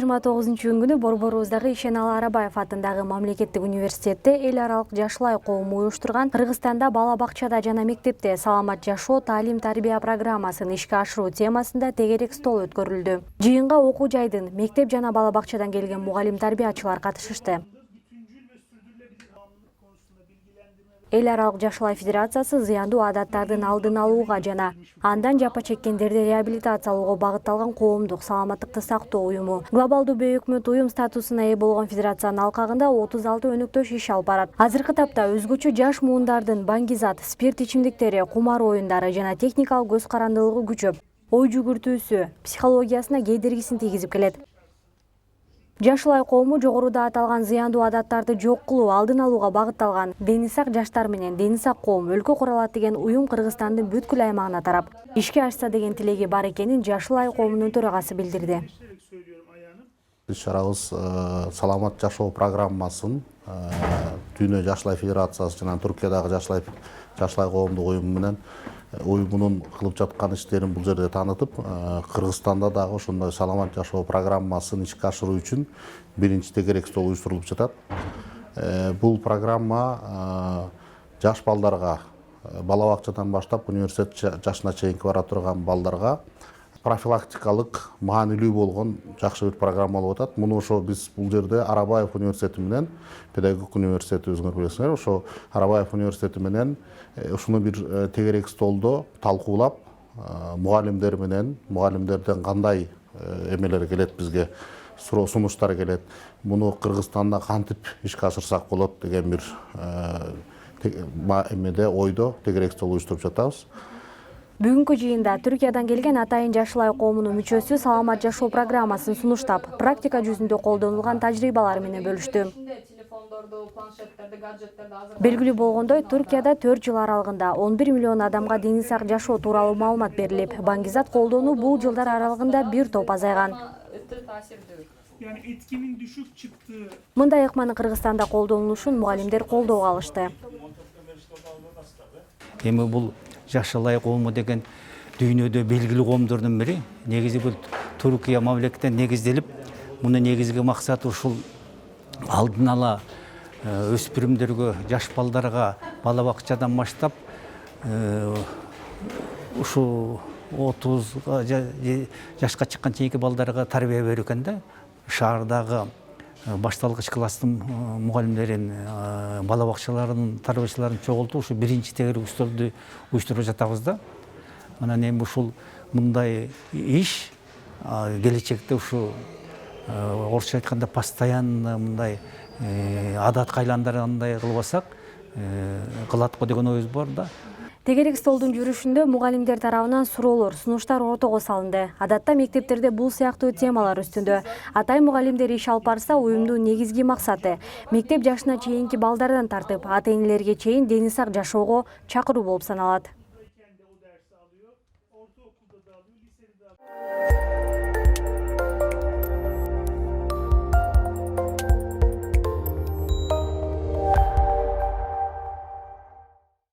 29-күнү Борборуздагы Ишеналы Арабаев атындагы мамлекеттик университетте эл аралык жашлай коому уюштурган Кыргызстанда бала бакчада жана мектепте саламат жашоо таалим-тарбия программасын ишке ашыруу темасында тегерек стол өткөрүлдү. Жыйынга окуу жайдын, мектеп жана бала бакчадан келген мугалим-тарбиячылар катышышты. Эл аралык Жашлай федерациясы зыяндуу адаттардын алдын алууга жана андан жапа чеккендерди реабилитациялоого багытталган коомдук саламаттыкты сактоо уюму. Глобалдуу бейөкмөт уюм статусуна ээ болгон федерациянын алкагында 36 өнөктөш иш алып барат. Азыркы тапта өзгөчө жаш муундардын баңгизат, спирт ичимдиктери, кумар оюндары жана техникалык көз карандылыгы күчөп, ой жүгүртүүсү, психологиясына кедергисин тийгизип келет. Жашлай коому жогоруда аталган зыяндуу адаттарды жок кылуу, алдын алууга багытталган дени сак жаштар менен дени сак коом өлкө куралат деген уюм Кыргызстандын бүткүл аймагына тарап, ишке ашса деген тилеги бар экенин Жашлай коомунун төрагасы билдирди. Иш-чарабыз саламат жашоо программасын Дүйнө Жашлай федерациясы жана Түркиядагы Жашлай коомдук уюму менен уюмунун кылып жаткан иштерин бул жерде таанытып, Кыргызстанда дагы ошондой саламат жашоо программасын ишке ашыруу үчүн биринчи тегерек стол уюштурулуп жатат. Бул программа жаш балдарга, бала бакчадан баштап университет жашына чейинки бара турган балдарга профилактикалык маанилүү болгон жакшы бир программа болуп атат. Муну ошо биз бул жерде Арабаев университети менен, педагогик университети өзүңөр билесиңер, ошо Арабаев университети менен ушуну бир тегерек столдо талкуулап, мугалимдер менен, мугалимдерден кандай эмелер келет бизге, сунуштар келет. Муну Кыргызстанда кантип ишке ашырсак болот деген бир эмеде ойдо тегерек стол уюштуруп жатабыз. Бүгүнкү жыйында Түркиядан келген атайын Жашлай коомунун мүчөсү саламат жашоо программасын сунуштап, практика жүзүндө колдонулган тажрыйбалары менен бөлүштү. Белгилүү болгондой, Түркияда 4 жыл аралыгында 11 миллион адамга дени сак жашоо тууралуу маалымат берилип, баңгизат колдонуу бул жылдар аралыгында бир топ азайган. Мындай ыкманы Кыргызстанда колдонулушун мугалимдер колдоого алышты. Эми бул Жашлай коому деген дүйнөдө белгилүү коомдордун бири. Негизи бул Түркия мамлекетинен негизделип, мунун негизги максаты ушул алдын ала өспүрүмдөргө, жаш балдарга бала бакчадан баштап ушу 30 жашка чыккан чейинки балдарга тарбия берүү экен да. Шаардагы башталгыч класстын мугалимдерин, бала бакчаларынын тарбиячыларын чогултуп, ушу биринчи тегерек столду уюштуруп жатабыз да. Анан эми ушул мындай иш келечекте ушу орусча айтканда постоянно мындай адатка айландыргандай кылбасак кылат го деген оюбуз бар да. Тегерек столдун жүрүшүндө мугалимдер тарабынан суроолор, сунуштар ортого салынды. Адатта мектептерде бул сыяктуу темалар үстүндө атай мугалимдер иш алып барса, уюмдун негизги максаты мектеп жашына чейинки балдардан тартып, ата-энелерге чейин дени сак жашоого чакыруу болуп саналат.